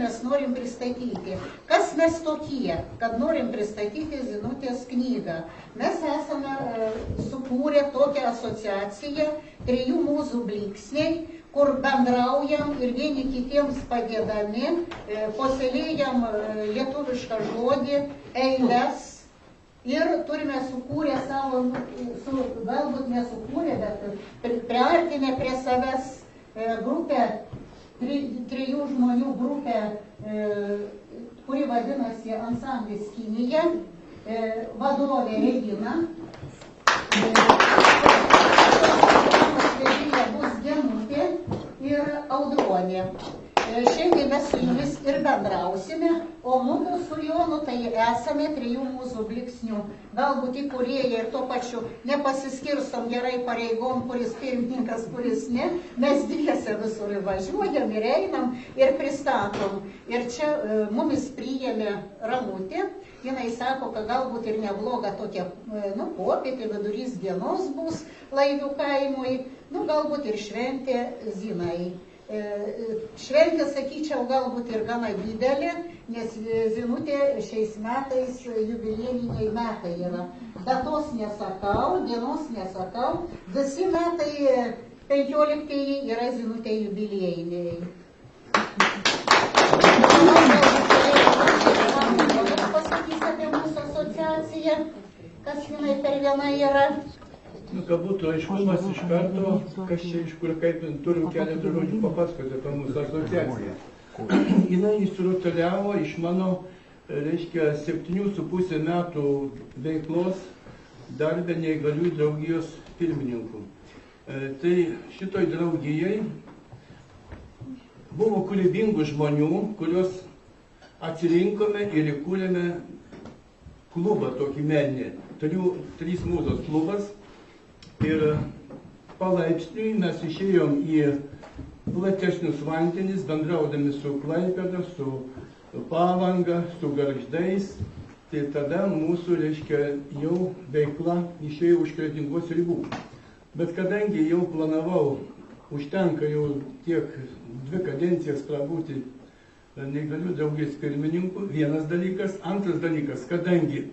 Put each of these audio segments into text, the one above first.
mes norim pristatyti. Kas mes tokie, kad norim pristatyti Zinutės knygą? Mes esame sukūrę tokią asociaciją Trijų mūzų blyksniai, kur bendraujam ir vieni kitiems padėdami, puoselėjam lietuvišką žodį, eiles. Ir turime sukūrę savo, galbūt nesukūrę, bet priartinę prie savęs grupę, trijų žmonių grupę, kuri vadinasi Ansamblis Kinija, vadovė Regina, bus Genutė ir Audronė. Šiandien mes su jumis ir bendrausime, o mudu su Jonu tai esame Trijų mūzų blyksnių, galbūt įkūrėjai ir tuo pačiu nepasiskirstom gerai pareigom, kuris pirmininkas, kuris ne. Mes dviese visur važiuojam ir einam ir pristatom. Ir čia mumis priėmė Ramutė. Jinai sako, kad galbūt ir nebloga tokia, popietė, vidurys dienos bus Laivių kaimui, galbūt ir šventė Zinai. Šventė, sakyčiau, galbūt ir gana didelė, nes Zinutė šiais metais jubiliejiniai metai yra. Datos nesakau, dienos nesakau, visi metai 15 yra Zinutė jubiliejiniai. Pasakys apie mūsų asociaciją, kas jinai per viena yra. Kad būtų aiškumas iš karto, kas čia iš kur, kaip turim keletą žodžių papasakoti apie mūsų asociaciją. Jinai įsirutuliavo iš mano, 7,5 metų veiklos darbę neįgaliųjų draugijos pirmininkų. Tai šitoj draugijai buvo kūrybingų žmonių, kuriuos atsirinkome ir įkūrėme klubą tokį meninį. Trys mūzos klubas. Ir palaipsniui mes išėjom į platesnius vandenis, bendraudami su Klaipėda, su Palanga, su Gargždais. Tai tada mūsų, jau veikla išėjo už Kretingos ribų. Bet kadangi jau planavau, užtenka jau tiek 2 kadencijas prabūti neįgalių draugijos pirmininku, vienas dalykas. Antras dalykas, kadangi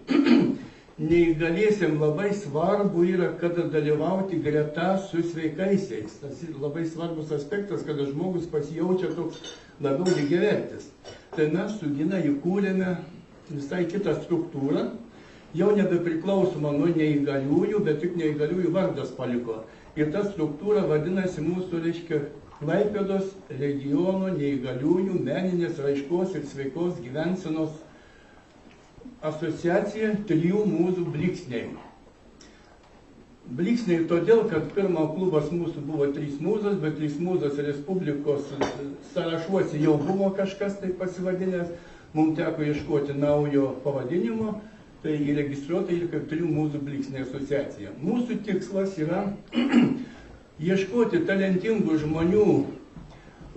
neįgaliesiem labai svarbu yra, kada dalyvauti greta su sveikaisiais. Tas labai svarbus aspektas, kada žmogus pasijaučia toks labiau lygiavertis. Tai mes su Gina įkūrėme visai kitą struktūrą, jau nebepriklausoma nuo neįgaliųjų, bet tik neįgaliųjų vardas paliko. Ir ta struktūra vadinasi mūsų, Klaipėdos regiono neįgaliųjų meninės raiškos ir sveikos gyvensenos asociacija Trijų mūzų blyksniai. Blyksniai todėl, kad pirmo klubas mūsų buvo 3 mūzos, bet 3 mūzos Respublikos sąrašuose jau buvo kažkas tai pasivadinęs. Mums teko ieškoti naujo pavadinimo, tai įregistruota ir kaip Trijų mūzų blyksniai asociacija. Mūsų tikslas yra ieškoti talentingų žmonių,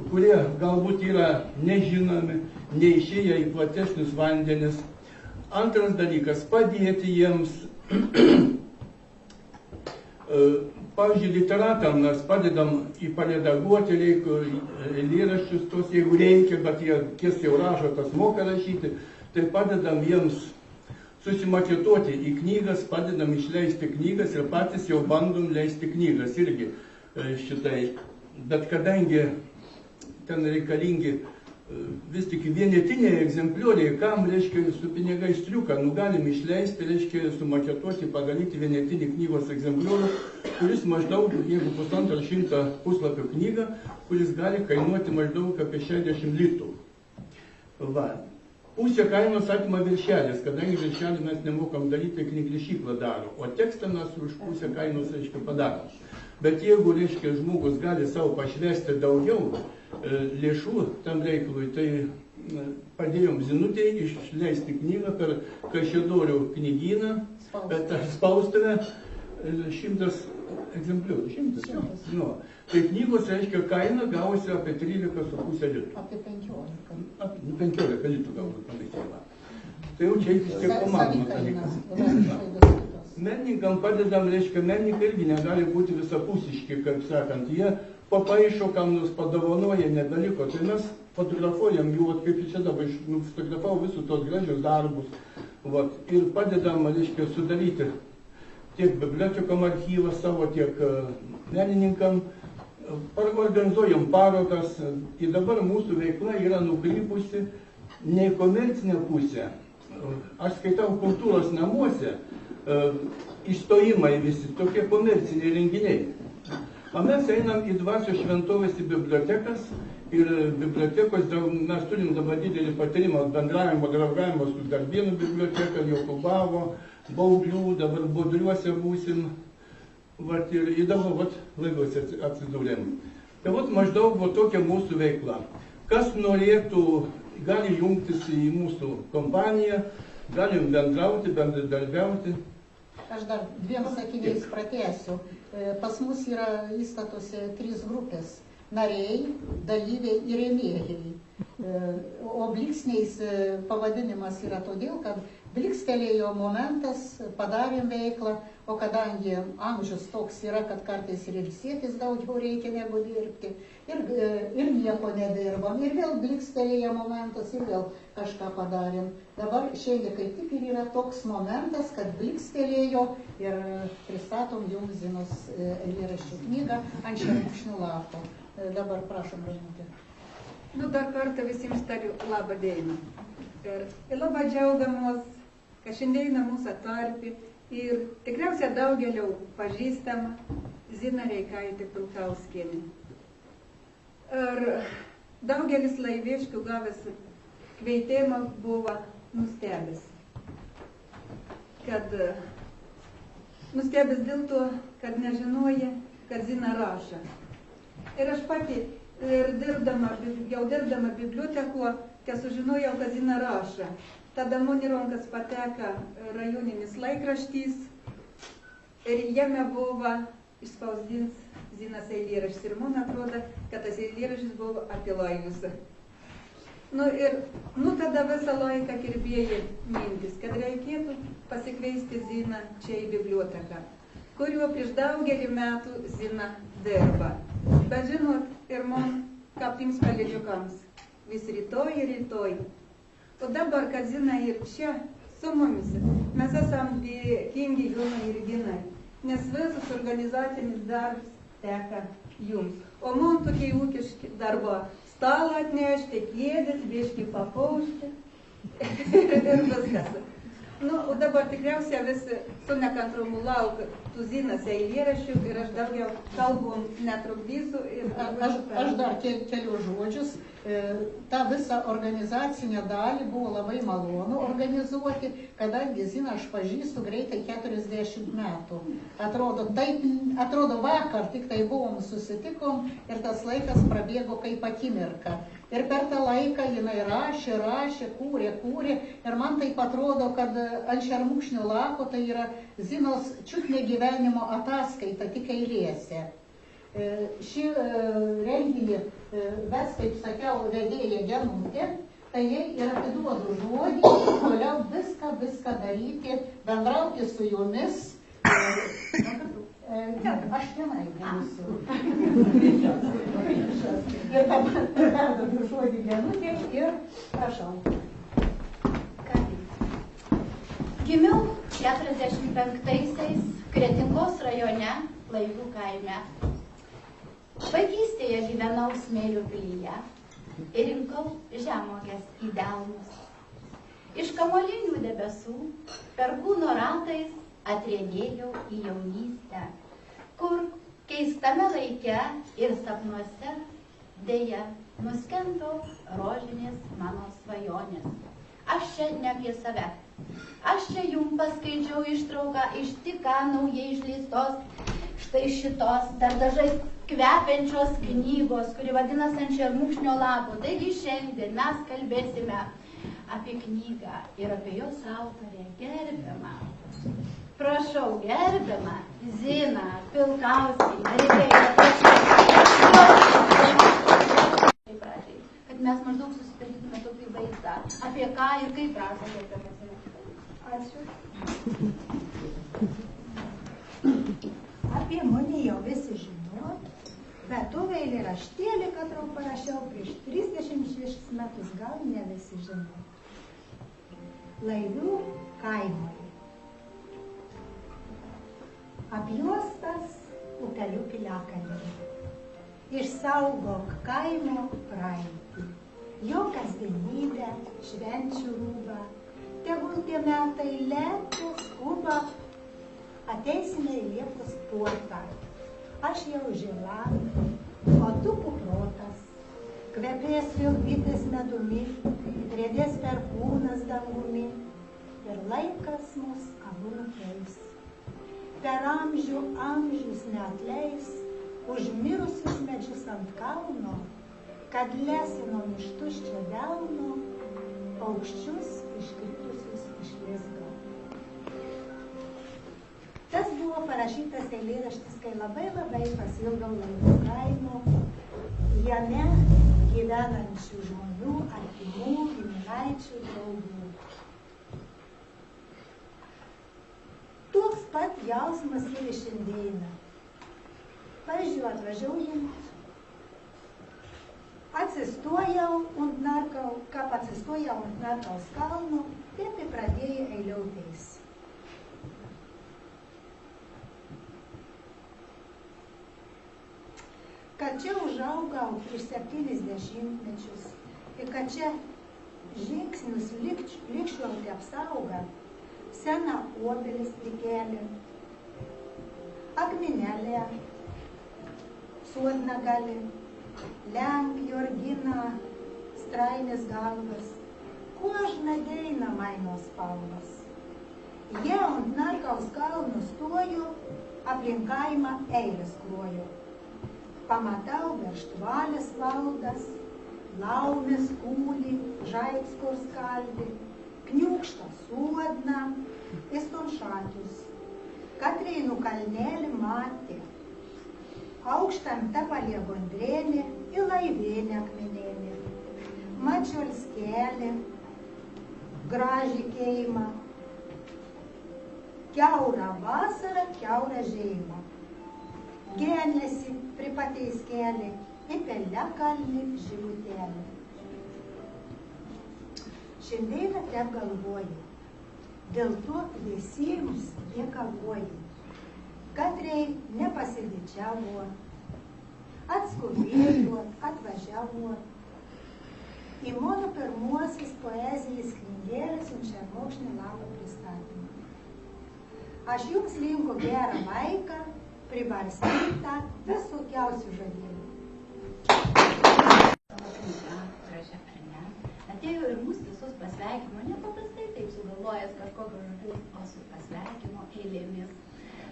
kurie galbūt yra nežinomi, neišėję į platesnius vandenis. Antras dalykas, padėti jiems, pavyzdžiui, literatam mes padedam įparedaguoti eilėraščius tos, jeigu reikia, bet jie ties jau rašo, tas moka rašyti, tai padedam jiems susimakituoti į knygas, padedam išleisti knygas ir patys jau bandom leisti knygas irgi šitai. Bet kadangi ten reikalingi vis tik vienetiniai egzemplioriai, kam, su pinigais triuką, galim išleisti, sumaketuoti, padaryti vienetinį knygos egzempliorių, kuris maždaug, jeigu 150 puslapio knyga, kuris gali kainuoti maždaug apie 60 litų. Va. Pusę kainos atima viršelis, kadangi viršelį mes nemokam daryti, knygrišyklą daro, o tekstą mes už pusę kainos, padarom. Bet jeigu, žmogus gali savo pašvesti daugiau lėšų tam reikalui, tai padėjom Zinutei išleisti knygą per Kaišiadorių knygyną, spaustuvę, 100 egzempliorių. 100. Tai knygos, kaina gausi apie 13,5 litų. Apie 15. 15 litų galbūt panašiai. Tai jau čia vis tiek įmanomas dalykas. Menininkam padedam, menininkai irgi negali būti visapusiški, kaip sakant. Jie papaišo, kam nors padovanoja, nedaliko. Tai mes fotografuojam jų, vat, kaip čia dabar nufotografavau visus tos gražius darbus. Vat, ir padedam, reiškia, sudaryti tiek bibliotekom archyvą savo, tiek menininkam. Organizuojam parodas ir dabar mūsų veikla yra nukrypusi ne į komercinę pusę. Aš skaitau kultūros namuose, išstojimai visi, tokie komerciniai renginiai. O mes einam į dvasios šventovės, į bibliotekas ir bibliotekos, mes turim dabar didelį patyrimą bendravimo, draugavimo su Darbėnų biblioteka, Jokubavo, Baublių, dabar Bodriuose būsim. Vat, ir dabar vat, Laivuose atsidūrėm. Tai vat, maždaug vat, tokia mūsų veikla. Kas norėtų, gali jungtis į mūsų kompaniją, galim bendrauti, bendradarbiauti. Aš dar dviem sakiniais pratęsiu. Pas mus yra įstatuose 3 grupės. Nariai, dalyviai ir rėmėjai. O bliksniais pavadinimas yra todėl, kad blikstelėjo momentas, padarėm veiklą, o kadangi amžius toks yra, kad kartais ir ilsėtis daugiau reikia negu dirbti, ir nieko nedirbam, ir vėl blikstelėjo momentas, ir vėl kažką padarėm. Dabar šiandien kaip tik ir yra toks momentas, kad blikstelėjo ir pristatom jums Zinos eilėraščių knygą ant šermukšnių lapo. Dabar prašom, Raimundė. Nu, dar kartą visiems tariu labą dieną. Ir labai džiaugiamos, kad šiandieną mūsų tarpe ir tikriausiai daugeliau pažįstama Zina Reikaitė Pilkauskienė. Ir daugelis laiviškių gavęs kvietimą buvo nustebęs. Nustebęs dėl to, kad nežinoja, kad Zina rašo. Ir aš pati jau dirbdama bibliotekoje, kai sužinojau, kad Zina rašo. Tada man į rankas pateka rajoninis laikraštys ir jame buvo išspausdins Zinos eilėraštis. Ir man atrodo, kad tas eilėraštis buvo apie laivus. Tada visą laiką kirbėjo mintis, kad reikėtų pasikviesti Ziną čia į biblioteką, kuriuo prieš daugelį metų Zina dirba. Bet žinot, ir man, kaip tiems kalėdžiukams, vis rytoj. O dabar, kad Zina ir čia su mumis, mes esam dėkingi Jonui ir Ginai, nes visas organizacinis darbas teka jums. O man tokie ūkiški darbo stalą atnešti, kėdės, biškį papaušti ir viskas. O dabar tikriausiai visi su nekantrumu laukia tų Zinos eilėraščių ir aš daugiau kalbom netrukdysiu. Aš dar kelių žodžius. Ta visą organizacinę dalį buvo labai malonu organizuoti, kadangi Ziną aš pažįstu greitai 40 metų. Atrodo vakar tik tai buvom susitikom ir tas laikas prabėgo kaip akimirka. Ir per tą laiką jinai rašė, kūrė. Ir man taip atrodo, kad ant šermukšnio lapo tai yra Zinos čiutne gyvenimo ataskaita tik eilėse. Šį renginį ves, kaip sakiau, vedėja Genutė, tai jai ir atiduodu žodį, toliau viską daryti, bendrauti su jumis. Aš tenai būsiu. Ir dabar perduodu žodį Genutė ir prašau. Gimiau 45-aisiais Kretingos rajone, Laivų kaime. Vaikystėje gyvenau Smėlių pilyje ir rinkau žemuoges į delnus. Iš kamuolinių debesų perkūno ratais atriedėjau į jaunystę, kur keistame laike ir sapnuose dėja nuskendo rožinės mano svajonės. Aš čia ne apie save. Aš čia jums paskaičiau ištrauką iš tik ką naujai išleistos štai šitos dar dažai kvepiančios knygos, kuri vadinasi Ant šermukšnio lapo. Taigi šiandien mes kalbėsime apie knygą ir apie jos autorę gerbiamą. Prašau, gerbiamą Ziną Pilkauskienę. Kad mes maždaug susidarytume tokį vaizdą, apie ką ir kaip rašo gerbiamą Ziną. Ačiū. Apie mane jau visi žinot, Bet tu eilėraštėlį, kad tau parašiau prieš 36 metus, gal ne visi žino. Laivių kaimai. Apjuostas upelių piliakalnį. Išsaugok kaimo praeitį. Jo kasdienybę, švenčių rūbą. Tegul tie metai lėkia, skuba. Ateisime į Liepos puotą. Aš jau žila, o tu kuprotas. Kvepės vilbytės medumi, riedės perkūnas dangumi. Ir laikas mus abu nukeis. Per amžių amžius neatleis, užmirusius medžius ant kalno, kad lesinom iš tuščio delno, paukščius iškritusius iš lizdo. Tas buvo parašytas eilėraštis, kai labai pasilgau Laivių kaimo, jame gyvenančių žmonių, artimų, giminaičių, draugų. Toks pat jausmas ir šiandieną. Pavyzdžiui, atvažiuojant, atsistojau ant Narkaus kalno, taip ir pradėjau eiliautis. Kad čia užaugau prieš 70 mečius ir kad čia žingsnius likščiuoti apsaugą, seną obelis prikėlė, akmenėlė, suodnagalį, lenk, jorgina, strainės galvas, kožna deina mainos spalvas. Jie ant Narkaus kalno stojo, aplink kaimą eilės klojo. Pamatau Berštvalės valdas, Laumės kūlį, Žaipskos skaldį, Kniūkštą suodną, Istonšakius. Katreinų kalnelį matė, aukštam tapalė gondrėlė, į Laivėnę akmenėlė. Mačiolskelį, gražį keimą, kiaurą vasarą, kiaurą žiemą. Genėsi pripateis kelį, į Pelekalnį žilutėlį. Šiandieną taip galvoju, dėl to visiems dėkoju. Katrei nepasidičiavo, atskubėjo, atvažiavo. Į mano pirmuosius poezijos knygėlės un šermokšnį lapą pristatymą. Aš jums linkiu gerą laiką, pribarstytą visokiausių žodynų. Gražia knyga. Atėjo ir mūsų visus pasveikino, nepaprastai taip sugalvojęs kažkokius žodžius, o su pasveikino eilėmis.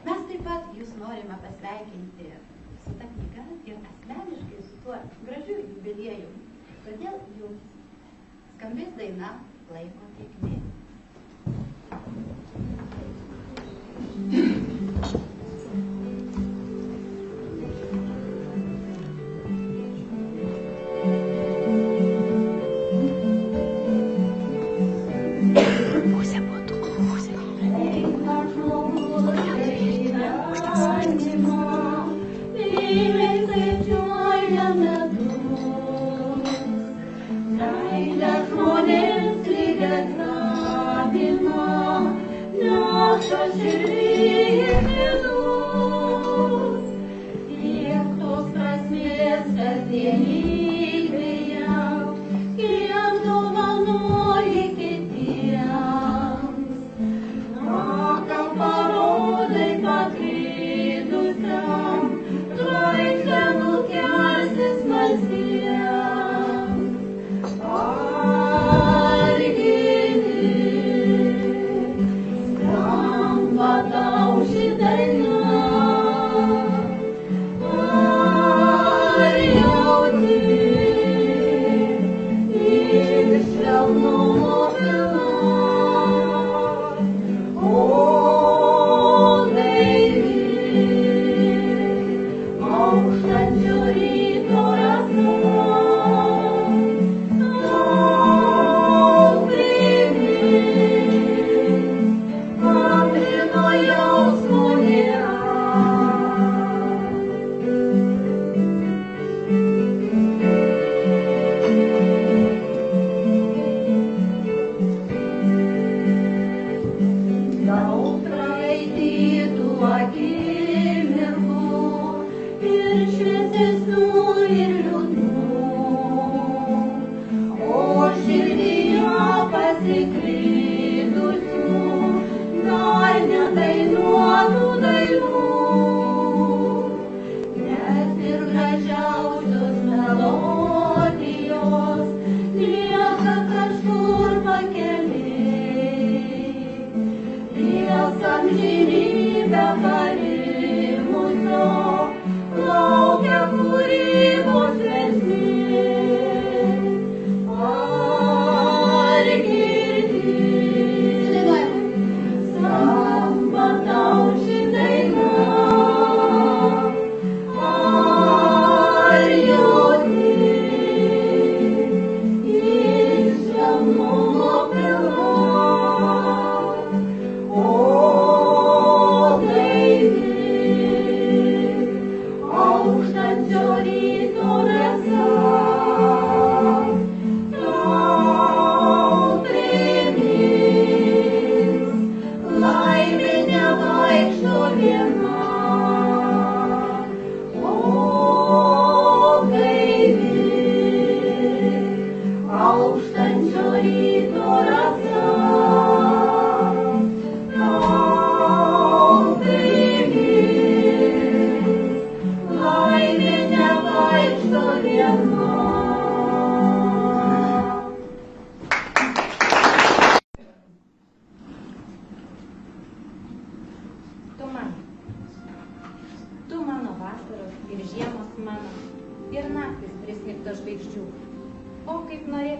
Mes taip pat jūs norime pasveikinti su ta knyga ir asmeniškai su tuo gražiu jubiliejumi. Todėl jums skambės daina Laiko tėkmė. Thank you.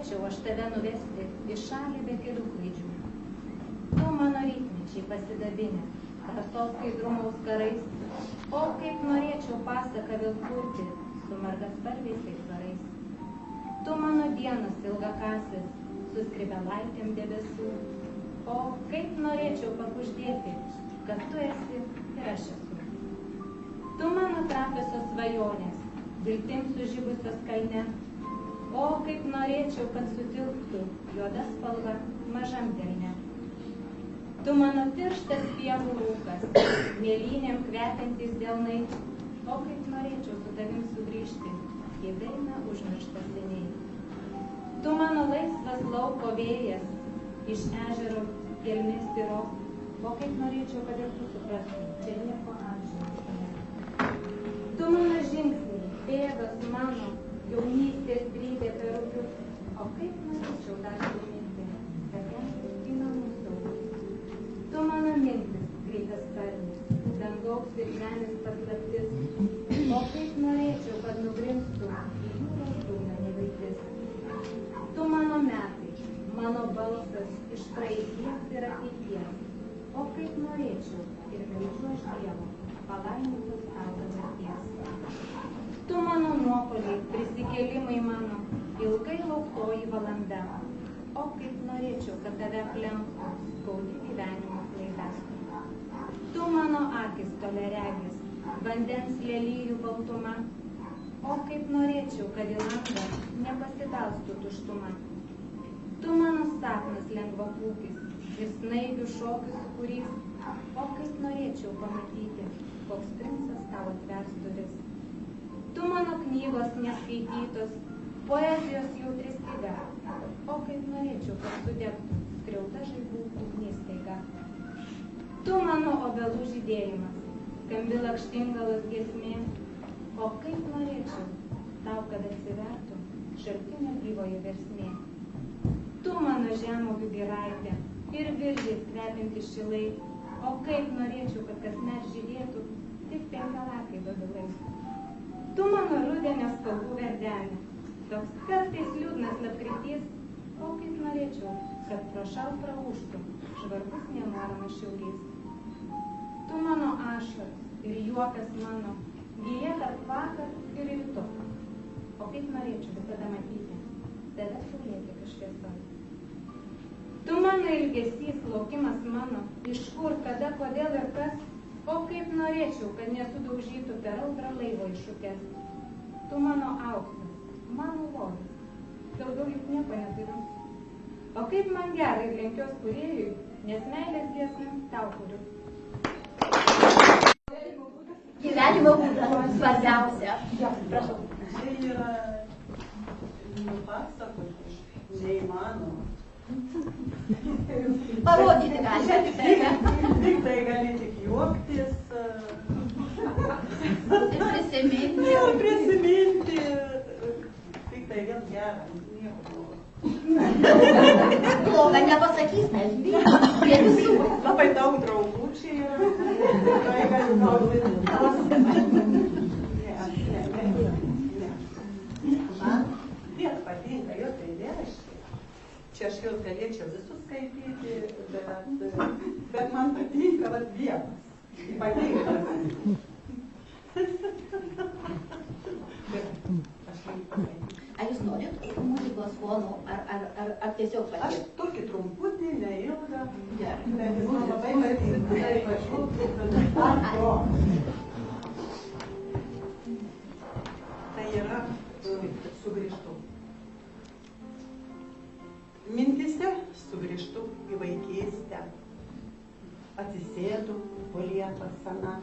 norėčiau aš tave nuvesti į šalį be kelių klaidžių. Tu mano rytmečiai pasidabinę, rasos skaidrumo auskarais, o kaip norėčiau pasaką vėl kurti su margasparviais aitvarais. Tu mano dienos ilgakasės, su skrybelaitėm debesų, o kaip norėčiau pakuždėti, kad tu esi ir aš esu. Tu mano trapiosios svajonės, viltim sužibusios kalne, o kaip norėčiau, kad sutilptų juoda spalva mažam delne. Tu mano tirštas pievų rūkas, mėlynėm kvepiantys delnai, o kaip norėčiau su tavim sugrįžti į dainą užmirštą seniai. Tu mano laisvas lauko vėjas, iš ežero gelmės tyros, o kaip norėčiau, kad ir tu suprastum, čia nieko amžiaus nėra. Tu mano žingsniai, pėdos mano, jaunystės brydė per upius, o kaip norėčiau dar priminti, kad esu į namus saugus. Tu mano mintis, greitas sparnis, dangaus ir žemės paslaptis, o kaip norėčiau, kad nugrimstų į jūros dugną neviltis. Tu mano metai, mano balsas iš praeities ir ateities, o kaip norėčiau ir meldžiu aš Dievo, palaimintos tau dabarties. Tu mano nuopoliai, prisikėlimai mano, ilgai lauktoji valanda, o kaip norėčiau, kad tave aplenktų skaudi gyvenimo klaida. Tu mano akis toliaregis, vandens lelijų baltuma, o kaip norėčiau, kad į langą nepasidalstų tuštuma. Tu mano sapnas lengvapūkis ir snaigių šokių sūkurys, o kaip norėčiau pamatyti, koks princas tau atvers duris. Tu mano knygos neskaitytos, poezijos jautri styga, o kaip norėčiau, kad sudegtų skriauta žaibų ugnis staiga. Tu mano obelų žydėjimas, skambi lakštingalos giesmė, o kaip norėčiau tau, kad atsivertų šaltinio gyvoji versmė. Tu mano žemuogių giraitė ir viržiais kvepinti šilai, o kaip norėčiau, kad kasmet žydėtų tik penkialapiai dobilai. Tu mano rudenio spalvų verdenė, toks kartais liūdnas lapkritys, o kaip norėčiau, kad pro šal praūžtų žvarbus nenoramas šiaurys. Tu mano ašaras ir juokas mano, gija tarp vakar ir ryto, o kaip norėčiau visada matyti tave saulėtekio šviesoj. Tu mano ilgesys, laukimas mano, iš kur, kada, kodėl ir kas, o kaip norėčiau, kad nesudaužytų per audrą laivo iššūkės. Tu mano auksas, mano lobis, daugiau juk nieko neturiu. O kaip man gerai lenkios kūrėjui, nes meilės giesmę tau kuriu. Gyvenimo būdas svarbiausia. Prašau. Čia yra nupasakoti neįmanoma. Parodyti galite. Tik tai gali tik juoktis. Prisiminti. Ir prisiminti. Tik tai vėl gera, nieko blogo. Bloga nepasakys, mes bijom. Prie visų. Labai daug draugų čia yra. Tikrai galiu gauti. Ne. Man tiek patinka jos eilėraščiai. Čia aš jos galėčiau visus skaityti, bet man patinka vat vienas. Ypatingas. Ar jūs norit muzikos fono, ar tiesiog Aš patys? tokį trumputį, neilgą. Gerai. Bet jis man labai patinka. Tai yra sugrįžtu. Mintise sugrįžtu į vaikystę. Atsisėdu po liepa sena.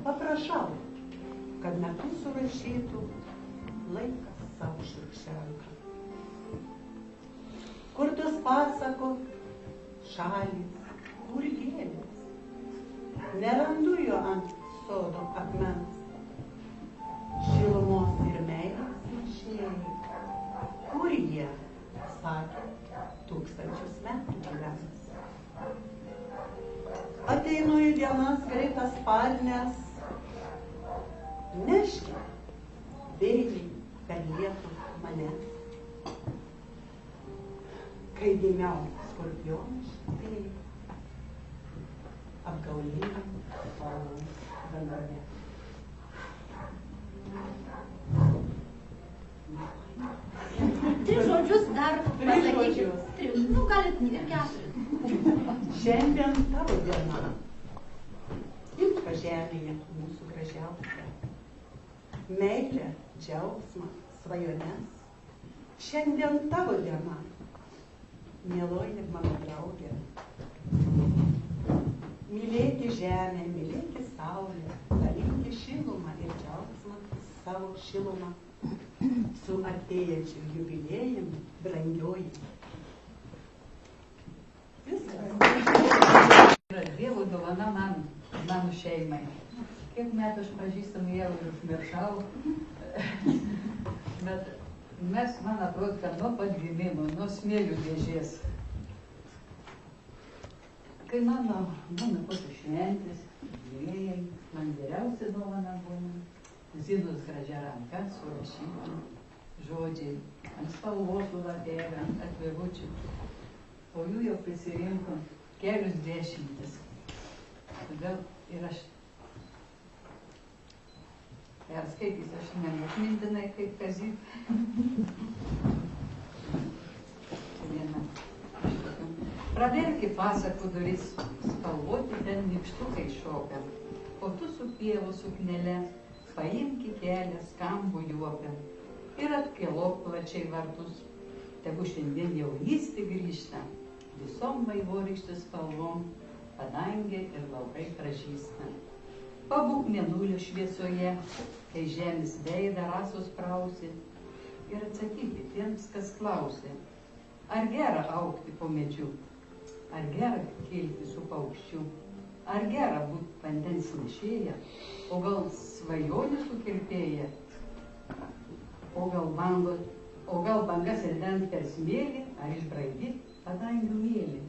Paprašau, kad metus surašytų laikas savo širkšelką. Kur tos pasakos šalys, kur gėlės. Nerandu jo ant sodo akmens. Šilumos ir meilės mašinėliai. Kur jie, sakė, 1000 metų gyvens. Ateinu į dienas greitas sparnės. Neškit vėjai, kad lietų manęs. gimiau skorpionai, apgaulingam spalvom dangoje. Tris žodžius dar pasakykit. žodžius. Nu, galit ir 4. Šiandien tavo diena. Imk žemėje mūsų gražiausia. Meilė, džiaugsmą, svajones. Šiandien tavo diena. Mieloji mano draugė. Mylėki žemę, mylėki saulę, dalinki šilumą ir džiaugsmą savo šilumą. Su artėjančiu jubiliejumi, brangioji. Viskas. Yra Dievo dovana mano šeimai. Kiek metų aš pažįstam jau ir užmiršau, bet mes, man atrodo, kad nuo pat gimimo, nuo smėlių dėžės. Kai mano kokios šventės, jubiliejai, man geriausia dovana buvo Zinos gražia ranka surašyti žodžiai ant spalvotų lapelių, ant atviručių. O jų jau prisirinko kelius 10. Todėl ir aš perskaitys, aš neatmintinai kaip Kazys. Praverki pasakų duris, spalvoti ten nykštukai šoka, o tu su pievų suknele paimki kelią skambų juoką ir atkelok plačiai vartus. Tegu šiandien jaunystė grįžta, visom vaivorykštės spalvom, padangė ir laukai pražįsta. Pabūk mėnulio šviesoje, kai žemės veidą rasos prausi, ir atsakyti tiems, kas klausė, ar gera augti po medžiu, ar gera kilti su paukščiu, ar gera būt vandens nešėja, o gal svajonių sukirpėja, o gal bangas rident per smėlį, ar išbraidyt padangių mėlį.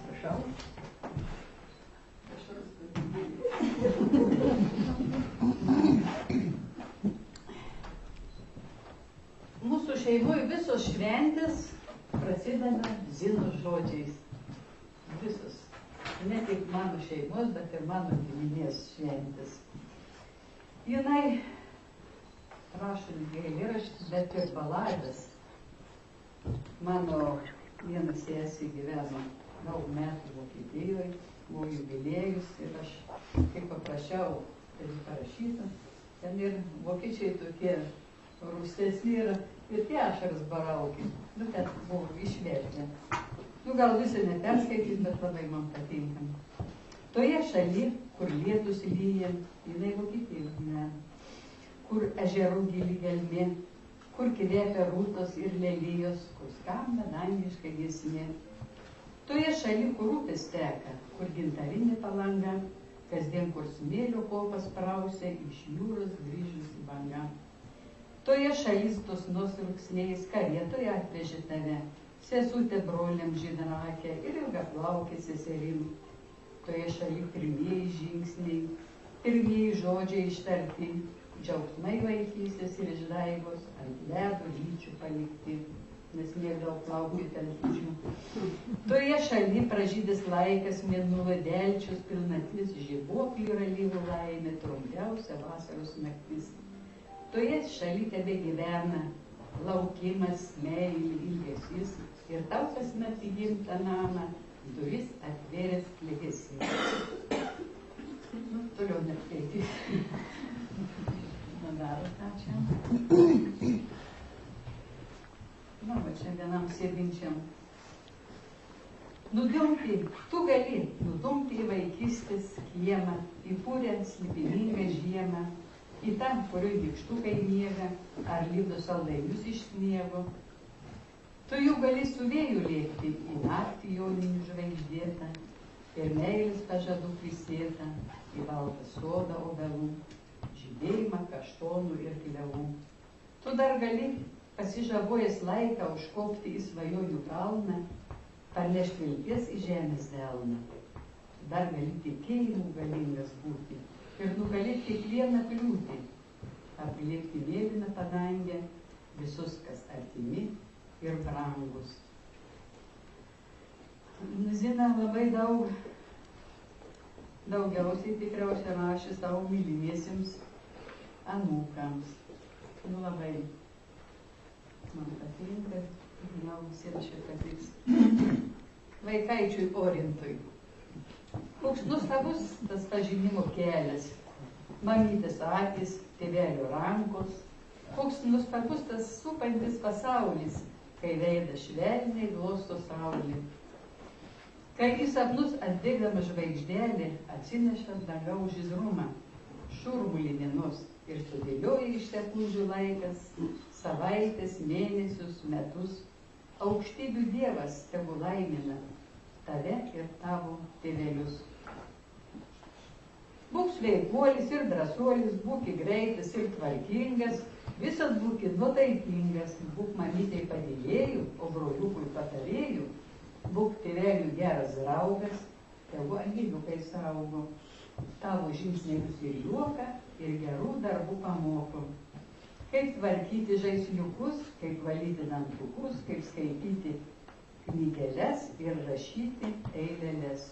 Prašau. Mūsų šeimoje visos šventės prasideda Zinos žodžiais. Visos. Ne tik mano šeimos, bet ir mano giminės šventės. Jinai rašo eilėraščius, bet ir baladas. Mano viena sesė gyveno daug metų Vokietijoje, buvo jubiliejus ir aš kaip paprašiau, kad jis parašytų. Ten ir vokiečiai tokie rūstesni yra ir tie ašaras barauki. Nu, ten buvo išvertę. Nu, gal visą neperskaitys, bet labai man patinka. Toje šaly, kur lietus lyja, jinai Vokietijoje gyvena, kur ežerų gili gelmė, kur kvepia rūtos ir lelijos, kur skamba dangiška giesmė. Toje šaly, kur upės teka, kur gintarinė palanga, kasdien kur smėlio kopas prausia, iš jūros grįžusi banga. Toje šalis tos nosvilksniais karietoje atvežė tave, sesutė broliam žydrakė ir ilgaplaukė seserim. Toje šaly pirmieji žingsniai, pirmieji žodžiai ištarti, džiaugsmai vaikystės ir išdaigos ant ledo lyčių palikti, nes mėgdavo plaukti ant lyčių. Toje šaly pražydęs laikas, mėnulio delčius, pilnatis, žibuoklių ir alyvų laimė, trumpiausia vasaros naktis. Toje šaly tebe gyvena laukimas, meilė, ilgesys ir tau kasmet į gimtą namą duris atvėręs klegesys. Nu, toliau neskaitys. Daro ką čia. Na, va čia vienam sėdinčiam. Nudumti, tu gali nudumti į vaikystės kiemą, į purę slipiningą žiemą, į tą, kuriuo nykštukai miega, ar lydo saldainius iš sniego. Tu jau gali su vėju lėkti į naktį joninių žvaigždėtą, ir meilės pažadų prisėtą, į baltą sodą obelų, žydėjimą kaštonų ir klevų. Tu dar gali, pasižabojęs laiką, užkopti į svajonių kalną, parnešti vilties į žemės delną. Tu dar gali tikėjimu galingas būti ir nugalėti kiekvieną kliūtį, aplėkti mėlyną padangę, visus, kas artimi ir brangus. Zina labai daugiausiai tikriausiai rašė savo mylimiesiems anūkams. Nu labai man patinka, gal visiems šitą tiks. Vaikaičiui Orintui. Koks nuostabus tas pažinimo kelias. Mamytės akis, tėvelio rankos. Koks nuostabus tas supantis pasaulis, kai veidas švelniai glosto saulė. Kai į sapnus atbėgdama žvaigždelė atsineša dangaus žydrumą, šurmulį dienos ir sudėlioja iš sekundžių laikas, savaitės, mėnesius, metus. Aukštybių Dievas tegu laimina tave ir tavo tėvelius. Būk sveikuolis ir drąsuolis, būk greitas ir tvarkingas, visas būk nuotaikingas, būk mamytei padėjėjų, o broliukui patarėjų. Būk tėvelių geras draugas, tegu angeliukai saugo. Tavo žingsnius ir juoką, ir gerų darbų pamoko. Kaip tvarkyti žaisliukus, kaip valyti dantukus, kaip skaityti knygeles ir rašyti eileles.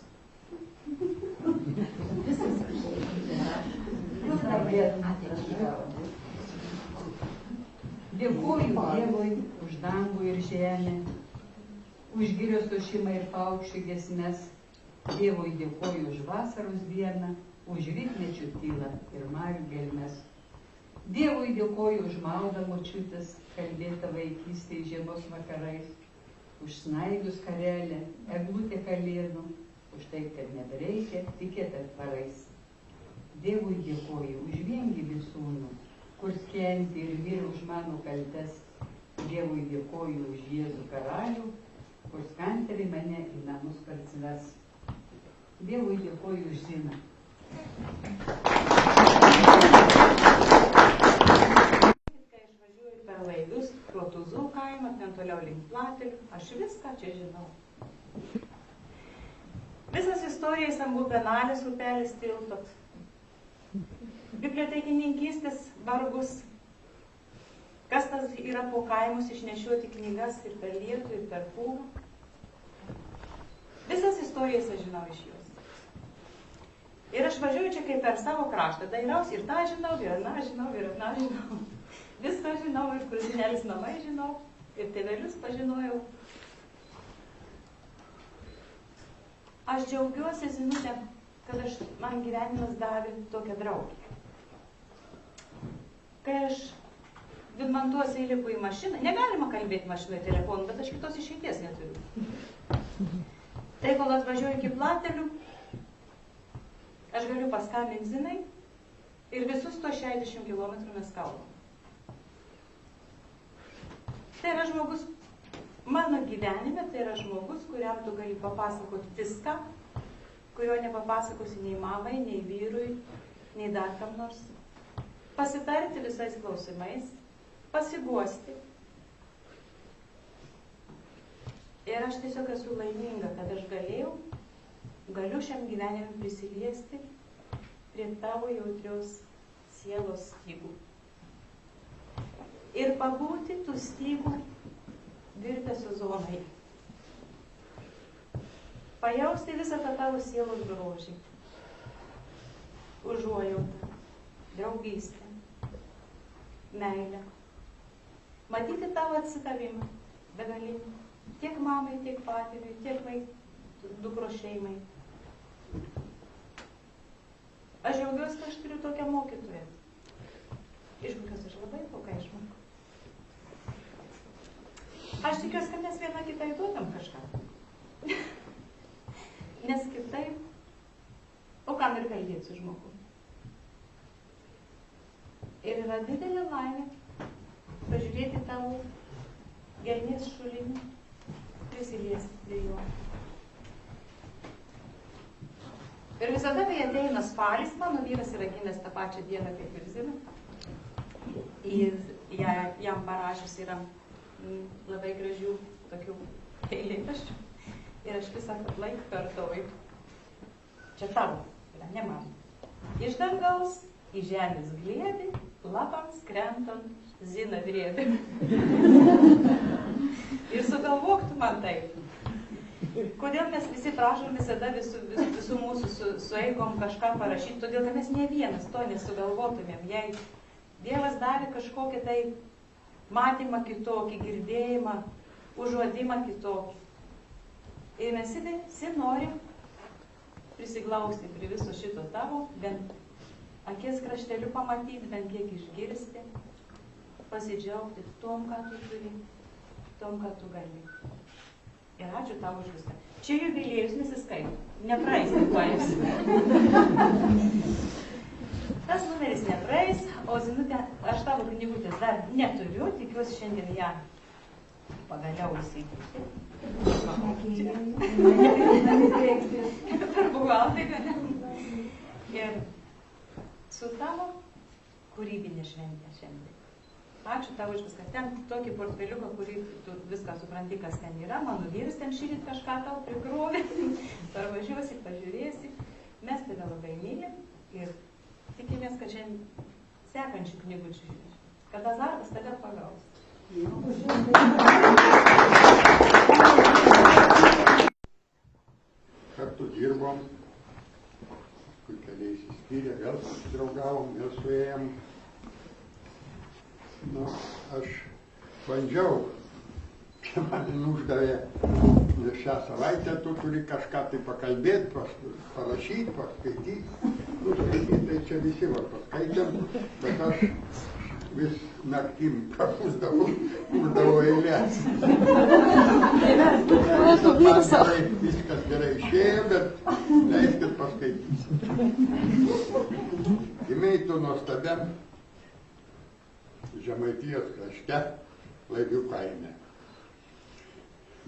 Dėkuoju Dievui už dangų ir žemę, už girios ošimą ir paukščių giesmes. Dievui dėkoju už vasaros dieną, už rytmečių tylą ir marių gelmes. Dievui dėkoju už maldą močiutės, kalbėtą vaikystėje žiemos vakarais, už snaigių skarelę, eglutę kalėdų, už tai, kad nebereikia tikėti atvarais. Dievui dėkoju už viengimį sūnų, kur kenti ir mirė už mano kaltes. Dievui dėkoju už Jėzų karalių, kur skanteri mane į namus parsives. Dievui dėkoju už Ziną. Kai aš važiuoju per laidus, pro Tuzų kaimą, ten toliau link Platelių, aš viską čia žinau. Visas istorijas ant Bubenalės upelis tiltot. Bibliotekininkystės vargus. Kas tas yra po kaimus išnešioti knygas ir per lietų, ir per pūgą. Visas istorijas aš žinau iš jos. Ir aš važiuoju čia kaip per savo kraštą. Dairausi ir tą žinau, ir aną žinau, ir aną žinau. Viską žinau, ir Kruzinėlis namai žinau, ir tėvelius pažinojau. Aš džiaugiuosi, Zinutė, kad man gyvenimas davė tokią draugę. Kai aš Vidmantuose įlipu į mašiną, negalima kalbėti mašinoje telefonu, bet aš kitos išeities neturiu. Tai kol atvažiuoju iki Platelių, aš galiu paskambinti Zinai ir visus to 60 km mes kalbam. Tai yra žmogus, mano gyvenime, tai yra žmogus, kuriam tu gali papasakoti viską, kurio nepapasakosi nei mamai, nei vyrui, nei dar kam nors. Pasitarti visais klausimais, pasiguosti. Ir aš tiesiog esu laiminga, kad aš galiu šiam gyvenimui prisiliesti prie tavo jautrios sielos stygų. Ir pabūti tų stygų virpesio zonai. Pajausti visą tą tavo sielos grožį. Užuojautą, draugystę, meilę. Matyti tavo atsidavimą, begalinį. Tiek mamai, tiek patėviui, tiek dukros šeimai. Aš džiaugiuosi, kad aš turiu tokią mokytoją. Iš kokios aš labai daug išmokau. Aš tikiuosi, kad mes viena kitai duodam kažką. Nes kitaip, o kam ir kalbėti su žmogumi. Ir yra didelė laimė pažiūrėti tavo gelmės šulinį, prisiliesti prie jo. Ir visada, kai ateina spalis, mano vyras yra gimęs tą pačią dieną kaip ir Zina. Ir jam parašęs yra labai gražių tokių eilėraščių. Ir aš visą laiką kartoju. Čia tavo, ne man. Iš dangaus į žemės glėbį, lapams krentant, Zina drėbė. Ir sugalvok tu man taip. Kodėl mes visi prašom visada visų mūsų sueigom kažką parašyti, todėl kad mes ne vienas to nesugalvotumėm. Jei Dievas davė kažkokį tai matymą kitokį, girdėjimą, užuodimą kitokį. Ir mes visi norim prisiglausti prie viso šito tavo, bent akies krašteliu pamatyti, bent kiek išgirsti, pasidžiaugti tom, ką tu turi, tom, ką tu gali. Ir ačiū tau už viską. Čia jubiliejus nesiskaito, nepraeis, nepaeis. Tas numeris nepraeis, o Zinutė, aš tavo knygutės dar neturiu, tikiuosi šiandien ją pagaliau įsigyti. Per buhalterį, ne? Ir su tavo kūrybinė šventė šiandien. Ačiū tau už viską. Ten tokį portfeliuką, kurį tu viską supranti, kas ten yra. Mano vyras ten šįryt kažką tau prikrovė. Parvažiuosi, pažiūrėsi. Mes tave labai mylim ir tikimės, kad šiandien sekančių knygučių, kad azartas tave pagaus. Kartu dirbom, kur keliai įsiskyrė, vėl draugavom, vėl suėjom. Nu, aš bandžiau, čia man uždavė šią savaitę, tu turi kažką tai pakalbėti, parašyti, paskaityti. Nu, skaityti, tai čia visi var paskaitėm, bet aš vis naktim prapūsdavau, kurdavau eilės. Viskas gerai išėjo, bet leiskit paskaityti. Gimei tu nuostabiam Žemaitijos krašte, Laivių kaime.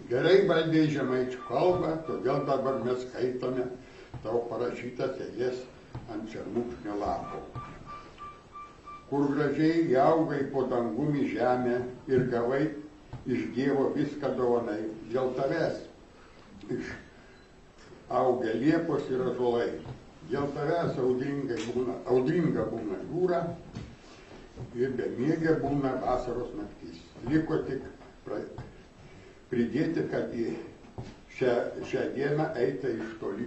Gerai valdei žemaičių kalbą, todėl dabar mes skaitome tavo parašytas eilės ant šermukšnio lapo. Kur gražiai įaugai po dangumi žemę ir gavai iš Dievo viską dovanai. Dėl tavęs išaugę liepos ir ąžuolai. Dėl tavęs audringa būna jūra ir bemiegė būna vasaros naktis. Liko tik pridėti, kad į šią dieną eita iš toli.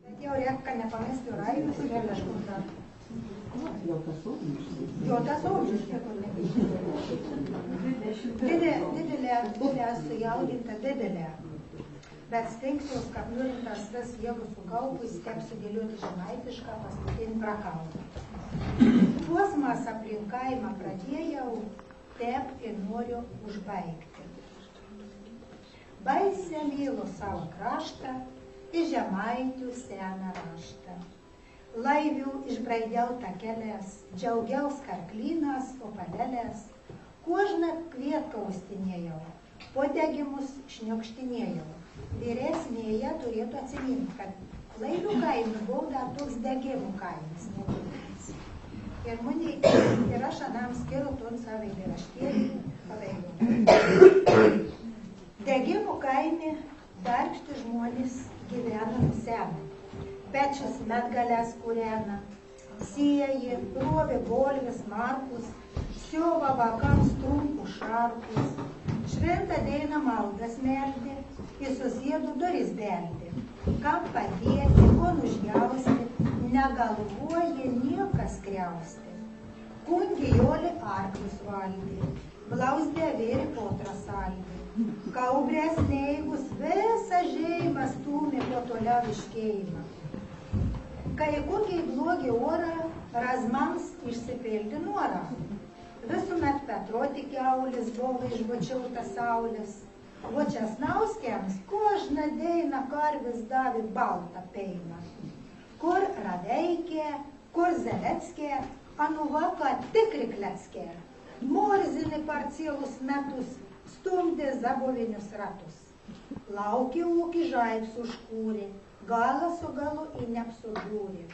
Bet jau reikia nepamesti raidus ir vėl kažkur dar. Jo tas ožius, kur didelė sujaudinta didelė. Bet stengsiuos, kad nurintas tas jėgų sukaupus, step sudėlioti žemaitišką paskutinį prakalbą. Tuosmas aplink kaimą pradėjau, tep ir noriu užbaigti. Baisę mylu savo kraštą, į žemaitių seną raštą. Laivių išbraidiau takelės, džiaugiaus karklynas, opalelės, kožną kvietką ustinėjau, po degimus šniokštinėjau. Vyresnėje turėtų atsiminti, kad Laivių kaime buvo dar toks degimų kaimas. Ir aš anam skiru ton savo eilėraštėlį. Degimų kaime darbšti žmonės gyvena nusenę. Pečius medgalės kūrena, sieji, rovė bolvis, markus, siova vakams trumpų šarkus, šventą deiną maldas meldi, į susėdų duris beldi, kam padėti, ko nužjausti, negalvoja niekas kriausti. Kungijoli arklius valdi, blausdė vėri potrą saldi, kaubrės neigus visą žeimą stūmė po toliau iškeimą. Kai kokiai blogi orą, razmams išsipildi norą. Visuomet Petroti kiaulis buvo išbučiautas saulės, o Česnauskiams kožną deiną karvis davė baltą peiną. Kur Radeikė, kur Zeleckė, anuvaka tikri kleckė. Morzini parcielus metus, stumdė zabovinius ratus. Laukė ūkį žaibs užkūrė, galą su galu į neapsudūrė.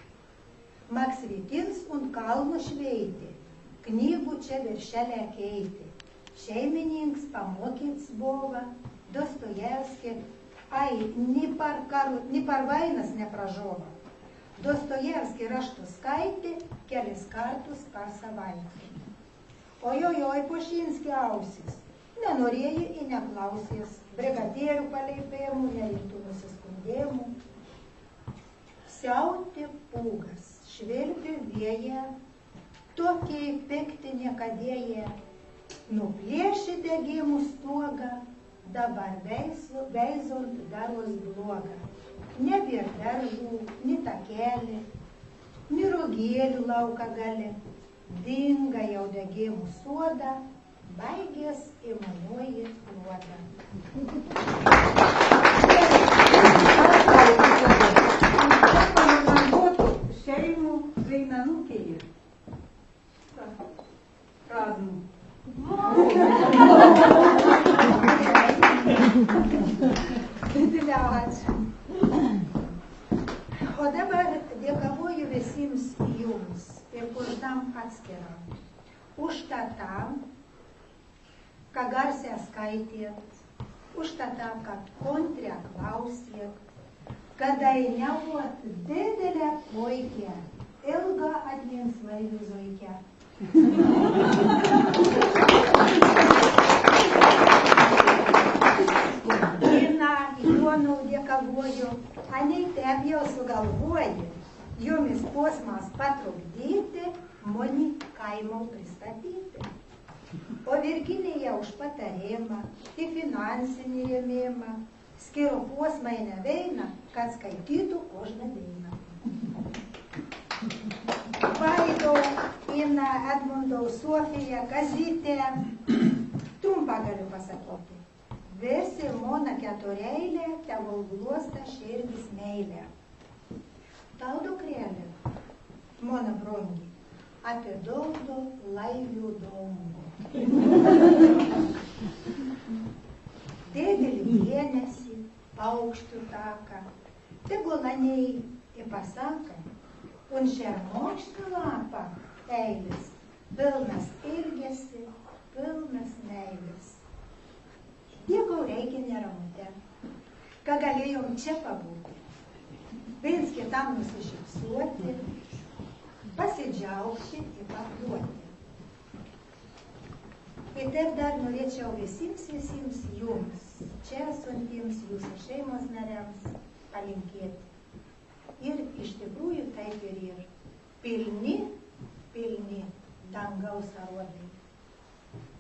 Maksvitins und kalnų šveitė, knygų čia viršelę keitė. Šeimininks pamokyts buvo, Dostojevskį, ni par vainas nepražova. Dostojevskį raštus skaitė kelis kartus per savaitę. Ojojoj Pošinskį ausis. Nenorėjai ir neklausės. Brigadierių paleipėjimų, nerimtų nusiskundėjimų. Siautė pūgas, švilpė vėja, tokiai pikti niekadėja. Nuplėšė degimų stuogą, dabar veizont daros blogą. Nebėr daržų, ni takelį, ni rugėlių lauką gali. Dinga jau degimų soda, baigės įmanuoji nuodą. Šeimų dainanukėje. Praznų. Ačiū. O dabar dėkavoju visiems jums ir kuždam atskiram. Už tą tam, ką garsiai skaitėt, už tą tam, kad kontrę klausėt, kad dainiavot didelę puikę, ilgą atmins laivių zuikę. Ina Jonau dėkavoju, anei tep jau sugalvoji, jumis posmas patrukdyti, moni kaimo pristatyti. O Virginija už patarimą, į finansinį rėmimą, skiro posmai neveina, kad skaitytų kožną dainą. Vaido, Ina, Edmundo, Sofija, Kazytė, trumpą galiu pasakyti. Visi mona ketureilė, tegul gluosta širdis meilė. Tau dukrelė, mona brongi, apie daudo laivių domų. Didelį dėmesį, paukštų taką, tegul anei į pasaką, un šermokštį lapą eilis, pilnas ilgesi, pilnas meilės. Dėkau reikia neramute, ką galėjom čia pabūti, viens kitam nusišypsuoti, pasidžiaugti ir paduoti. Ir taip dar norėčiau visiems jums, čia esantiems jūsų šeimos nariams, palinkėti. Ir iš tikrųjų taip ir yra. Pilni dangaus aruodai.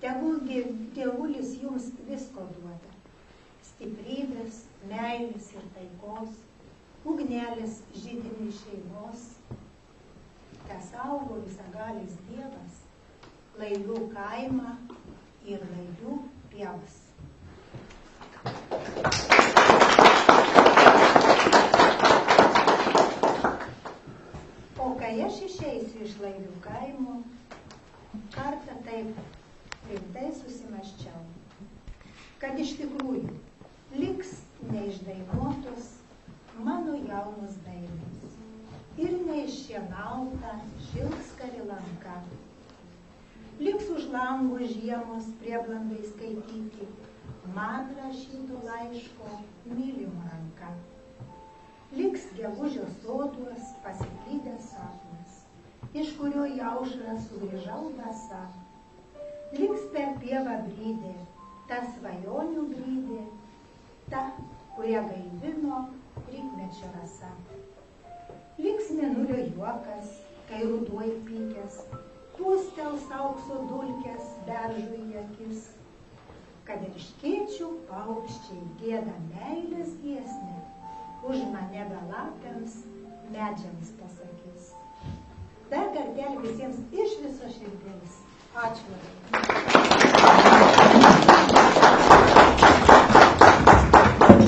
Tegul Dievulis jums visko duoda. Stiprybės, meilės ir taikos, ugnelės židinį šeimos. Tesaugo visagalis Dievas, laivių kaimą ir laivių pievas. O kai aš išeisiu iš laivių kaimo, kartą taip rimtai susimaščiau, kad iš tikrųjų liks neišdainuotos mano jaunos dainos ir neiššienauta šilkskari lanka. Liks už lango žiemos prieblandai skaityti man rašyto laiško mylimo ranka. Liks gegužio soduos pasiklydęs sapnas, iš kurio į aušrą sugrįžau basa. Liks per pievą brydė, ta svajonių brydė, ta, kurią gaivino rytmečio rasa. Liks mėnulio juokas, kai ruduo įpykęs, pūstels aukso dulkės beržui į akis, kad erškėčių paukščiai gieda meilės giesmę, už mane belapiams medžiams pasakys. Dar kartelį visiems iš viso širdies. Ačiū. Thank you.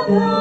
Na